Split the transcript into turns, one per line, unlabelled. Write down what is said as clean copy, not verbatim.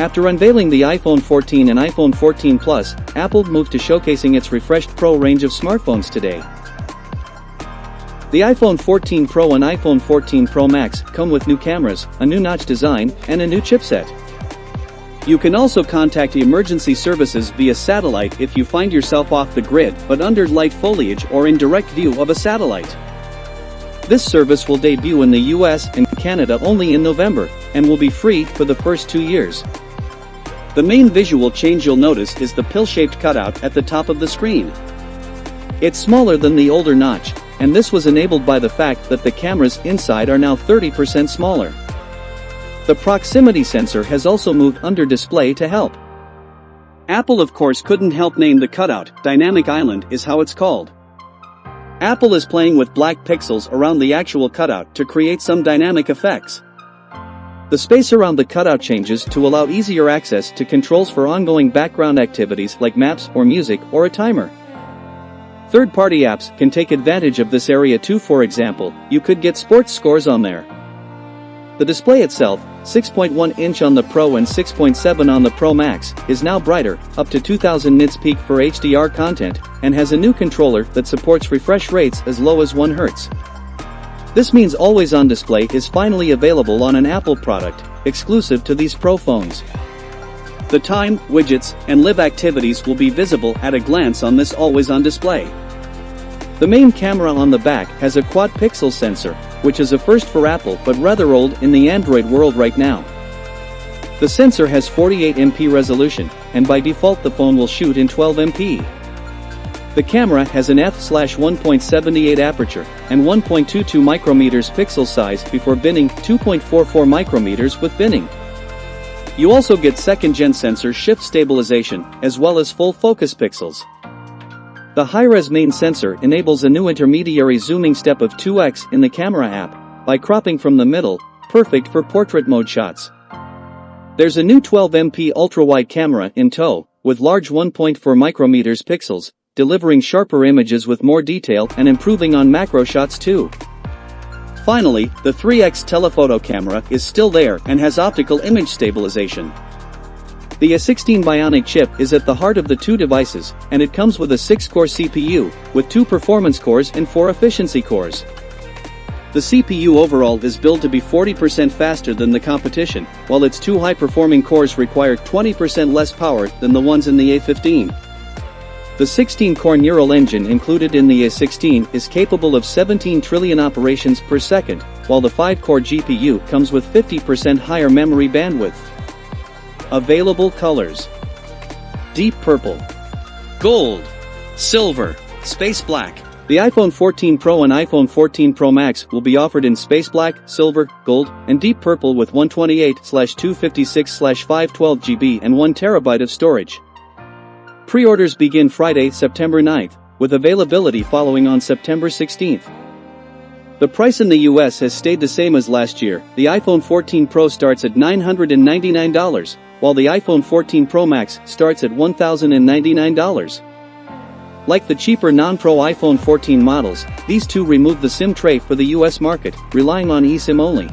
After unveiling the iPhone 14 and iPhone 14 Plus, Apple moved to showcasing its refreshed Pro range of smartphones today. The iPhone 14 Pro and iPhone 14 Pro Max come with new cameras, a new notch design, and a new chipset. You can also contact emergency services via satellite if you find yourself off the grid but under light foliage or in direct view of a satellite. This service will debut in the US and Canada only in November, and will be free for the first 2 years. The main visual change you'll notice is the pill-shaped cutout at the top of the screen. It's smaller than the older notch, and this was enabled by the fact that the cameras inside are now 30% smaller. The proximity sensor has also moved under display to help. Apple of course couldn't help name the cutout. Dynamic Island is how it's called. Apple is playing with black pixels around the actual cutout to create some dynamic effects. The space around the cutout changes to allow easier access to controls for ongoing background activities like maps or music or a timer. Third-party apps can take advantage of this area too. For example, you could get sports scores on there. The display itself, 6.1-inch on the Pro and 6.7 on the Pro Max, is now brighter, up to 2000 nits peak for HDR content, and has a new controller that supports refresh rates as low as 1 Hz. This means always-on display is finally available on an Apple product, exclusive to these Pro phones. The time, widgets, and live activities will be visible at a glance on this always-on display. The main camera on the back has a quad-pixel sensor, which is a first for Apple but rather old in the Android world right now. The sensor has 48MP resolution, and by default the phone will shoot in 12MP. The camera has an f/1.78 aperture and 1.22 micrometers pixel size before binning, 2.44 micrometers with binning. You also get second-gen sensor shift stabilization, as well as full focus pixels. The high-res main sensor enables a new intermediary zooming step of 2x in the camera app, by cropping from the middle, perfect for portrait mode shots. There's a new 12MP ultra-wide camera in tow, with large 1.4 micrometers pixels, delivering sharper images with more detail and improving on macro shots too. Finally, the 3x telephoto camera is still there and has optical image stabilization. The A16 Bionic chip is at the heart of the two devices, and it comes with a 6-core CPU, with 2 performance cores and 4 efficiency cores. The CPU overall is built to be 40% faster than the competition, while its 2 high-performing cores require 20% less power than the ones in the A15. The 16-core neural engine included in the A16 is capable of 17 trillion operations per second, while the 5-core GPU comes with 50% higher memory bandwidth. Available colors: deep purple, gold, silver, space black. The iPhone 14 Pro and iPhone 14 Pro Max will be offered in space black, silver, gold, and deep purple with 128/256/512 GB and 1 TB of storage. Pre-orders begin Friday, September 9th, with availability following on September 16th. The price in the US has stayed the same as last year. The iPhone 14 Pro starts at $999, while the iPhone 14 Pro Max starts at $1,099. Like the cheaper non-Pro iPhone 14 models, these two remove the SIM tray for the US market, relying on eSIM only.